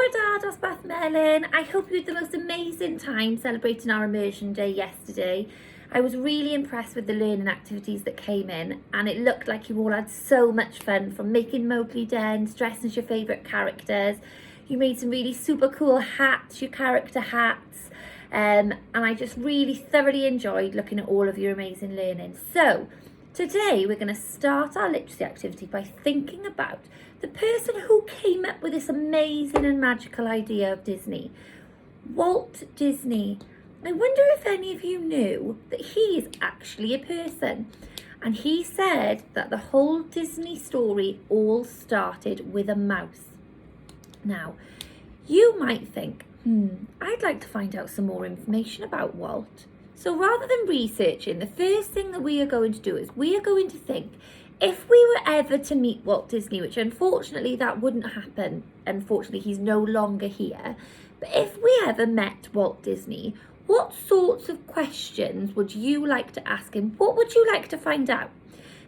Bore da dosbarth Melyn. I hope you had the most amazing time celebrating our immersion day yesterday. I was really impressed with the learning activities that came in, and it looked like you all had so much fun, from making Mowgli dens, dressing as your favourite characters. You made some really super cool hats, your character hats, and I just really thoroughly enjoyed looking at all of your amazing learning. So today we're going to start our literacy activity by thinking about the person who came up with this amazing and magical idea of Disney, Walt Disney. I wonder if any of you knew that he is actually a person, and he said that the whole Disney story all started with a mouse. Now, you might think, I'd like to find out some more information about Walt. So rather than researching, the first thing that we are going to do is we are going to think, if we were ever to meet Walt Disney, which unfortunately that wouldn't happen, unfortunately he's no longer here, but if we ever met Walt Disney, what sorts of questions would you like to ask him? What would you like to find out?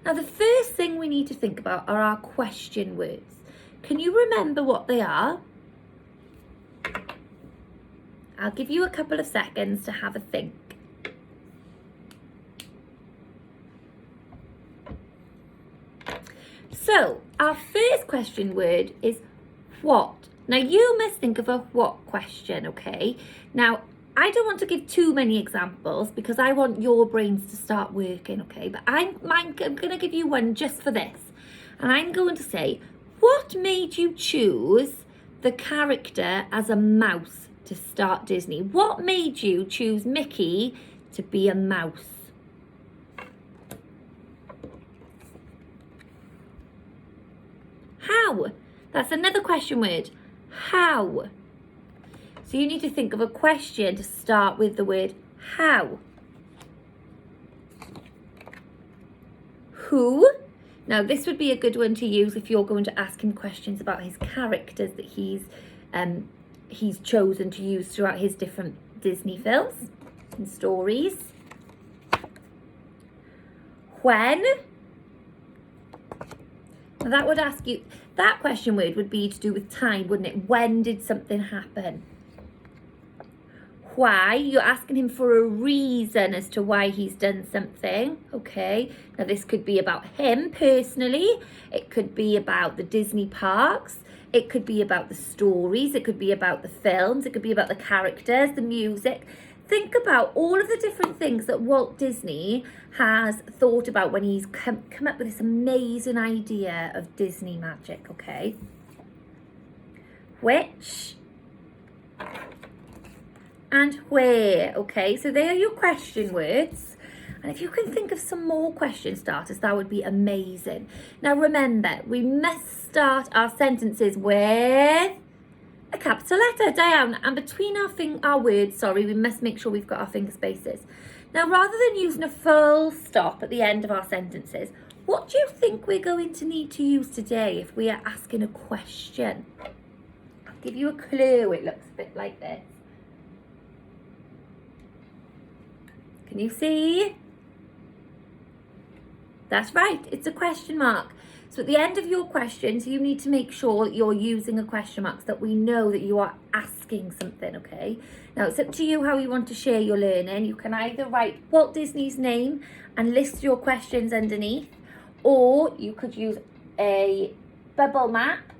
Now, the first thing we need to think about are our question words. Can you remember what they are? I'll give you a couple of seconds to have a think. So, our first question word is what. Now, you must think of a what question, okay? Now, I don't want to give too many examples because I want your brains to start working, okay? But I'm going to give you one just for this. And I'm going to say, what made you choose the character as a mouse to start Disney? What made you choose Mickey to be a mouse? How? That's another question word. How? So you need to think of a question to start with the word how. Who? Now this would be a good one to use if you're going to ask him questions about his characters that he's chosen to use throughout his different Disney films and stories. When? Now that would ask you, that question word would be to do with time, wouldn't it? When did something happen? Why? You're asking him for a reason as to why he's done something, okay? Now this could be about him personally. It could be about the Disney parks. It could be about the stories. It could be about the films. It could be about the characters, the music. Think about all of the different things that Walt Disney has thought about when he's come up with this amazing idea of Disney magic, okay? Which and where, okay? So they are your question words. And if you can think of some more question starters, that would be amazing. Now remember, we must start our sentences with a capital letter down, and between our words, we must make sure we've got our finger spaces. Now, rather than using a full stop at the end of our sentences, what do you think we're going to need to use today if we are asking a question? I'll give you a clue. It looks a bit like this. Can you see? That's right, it's a question mark. So at the end of your questions, you need to make sure that you're using a question mark so that we know that you are asking something, okay? Now, it's up to you how you want to share your learning. You can either write Walt Disney's name and list your questions underneath, or you could use a bubble map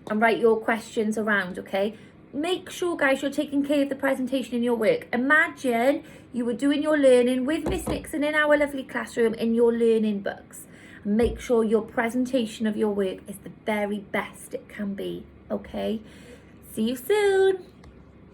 and write your questions around, okay? Make sure, guys, you're taking care of the presentation in your work. Imagine you were doing your learning with Miss Nixon in our lovely classroom in your learning books. Make sure your presentation of your work is the very best it can be, okay? See you soon.